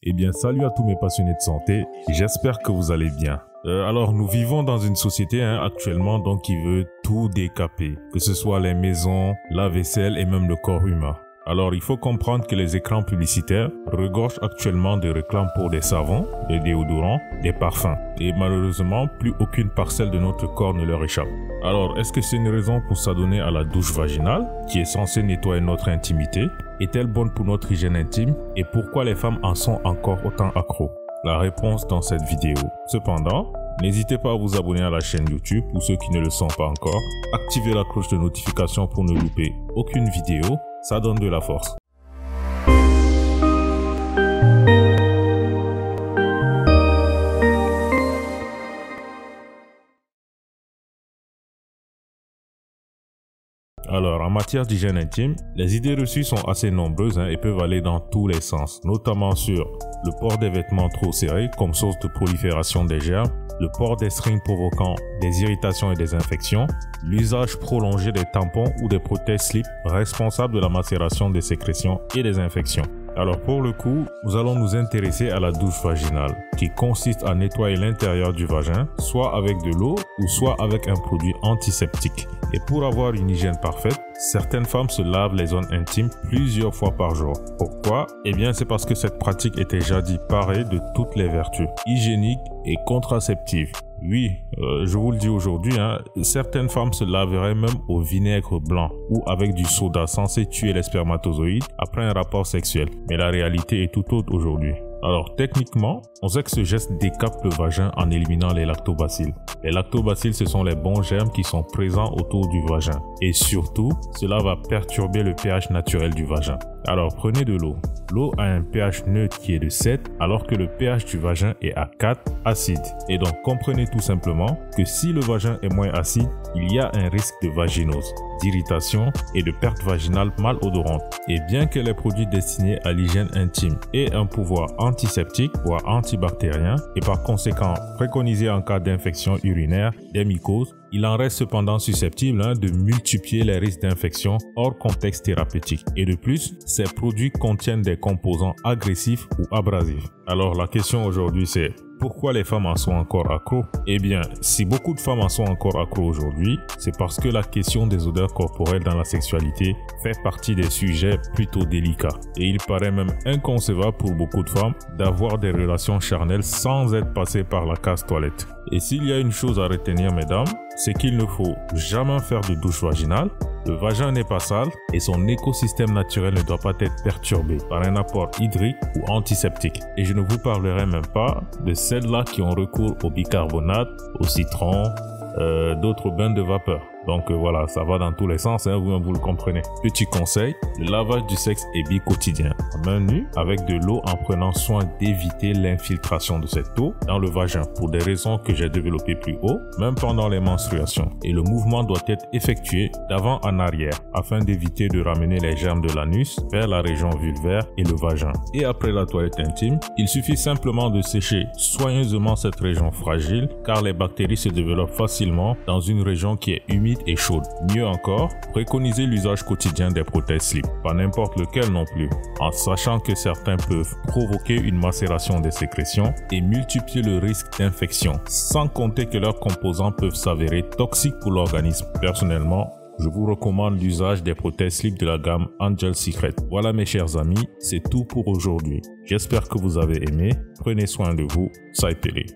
Eh bien, salut à tous mes passionnés de santé, j'espère que vous allez bien. Alors, nous vivons dans une société actuellement donc qui veut tout décaper, que ce soit les maisons, la vaisselle et même le corps humain. Alors, il faut comprendre que les écrans publicitaires regorgent actuellement de réclames pour des savons, des déodorants, des parfums. Et malheureusement, plus aucune parcelle de notre corps ne leur échappe. Alors, est-ce que c'est une raison pour s'adonner à la douche vaginale, qui est censée nettoyer notre intimité? Est-elle bonne pour notre hygiène intime? Et pourquoi les femmes en sont encore autant accros? La réponse dans cette vidéo. Cependant, n'hésitez pas à vous abonner à la chaîne YouTube pour ceux qui ne le sont pas encore. Activez la cloche de notification pour ne louper aucune vidéo. Ça donne de la force. Alors, en matière d'hygiène intime, les idées reçues sont assez nombreuses et peuvent aller dans tous les sens, notamment sur le port des vêtements trop serrés comme source de prolifération des germes, le port des strings provoquant des irritations et des infections, l'usage prolongé des tampons ou des prothèses slip responsables de la macération des sécrétions et des infections. Alors pour le coup, nous allons nous intéresser à la douche vaginale, qui consiste à nettoyer l'intérieur du vagin, soit avec de l'eau ou soit avec un produit antiseptique. Et pour avoir une hygiène parfaite, certaines femmes se lavent les zones intimes plusieurs fois par jour. Pourquoi? Eh bien c'est parce que cette pratique était jadis parée de toutes les vertus hygiéniques et contraceptives. Oui, je vous le dis aujourd'hui, certaines femmes se laveraient même au vinaigre blanc ou avec du soda censé tuer les spermatozoïdes après un rapport sexuel. Mais la réalité est tout autre aujourd'hui. Alors techniquement, on sait que ce geste décape le vagin en éliminant les lactobacilles. Les lactobacilles, ce sont les bons germes qui sont présents autour du vagin. Et surtout, cela va perturber le pH naturel du vagin. Alors prenez de l'eau. L'eau a un pH neutre qui est de 7 alors que le pH du vagin est à 4 acide. Et donc comprenez tout simplement que si le vagin est moins acide, il y a un risque de vaginose, d'irritation et de perte vaginale malodorante. Et bien que les produits destinés à l'hygiène intime aient un pouvoir antiseptique, voire antibactérien, et par conséquent préconisé en cas d'infection urinaire, des mycoses, il en reste cependant susceptible de multiplier les risques d'infection hors contexte thérapeutique. Et de plus, ces produits contiennent des composants agressifs ou abrasifs. Alors la question aujourd'hui c'est: pourquoi les femmes en sont encore accros? Eh bien, si beaucoup de femmes en sont encore accros aujourd'hui, c'est parce que la question des odeurs corporelles dans la sexualité fait partie des sujets plutôt délicats. Et il paraît même inconcevable pour beaucoup de femmes d'avoir des relations charnelles sans être passées par la case toilette. Et s'il y a une chose à retenir, mesdames, c'est qu'il ne faut jamais faire de douche vaginale. Le vagin n'est pas sale et son écosystème naturel ne doit pas être perturbé par un apport hydrique ou antiseptique. Et je ne vous parlerai même pas de celles-là qui ont recours au bicarbonate, au citron, d'autres bains de vapeur. Donc voilà, ça va dans tous les sens, vous le comprenez. Petit conseil, le lavage du sexe est quotidien. À main nue, avec de l'eau en prenant soin d'éviter l'infiltration de cette eau dans le vagin pour des raisons que j'ai développées plus haut, même pendant les menstruations. Et le mouvement doit être effectué d'avant en arrière afin d'éviter de ramener les germes de l'anus vers la région vulvaire et le vagin. Et après la toilette intime, il suffit simplement de sécher soigneusement cette région fragile car les bactéries se développent facilement dans une région qui est humide et chaude. Mieux encore, préconisez l'usage quotidien des prothèses slip, pas n'importe lequel non plus, en sachant que certains peuvent provoquer une macération des sécrétions et multiplier le risque d'infection, sans compter que leurs composants peuvent s'avérer toxiques pour l'organisme. Personnellement, je vous recommande l'usage des prothèses slip de la gamme Angel Secret. Voilà mes chers amis, c'est tout pour aujourd'hui. J'espère que vous avez aimé. Prenez soin de vous. Ça a été.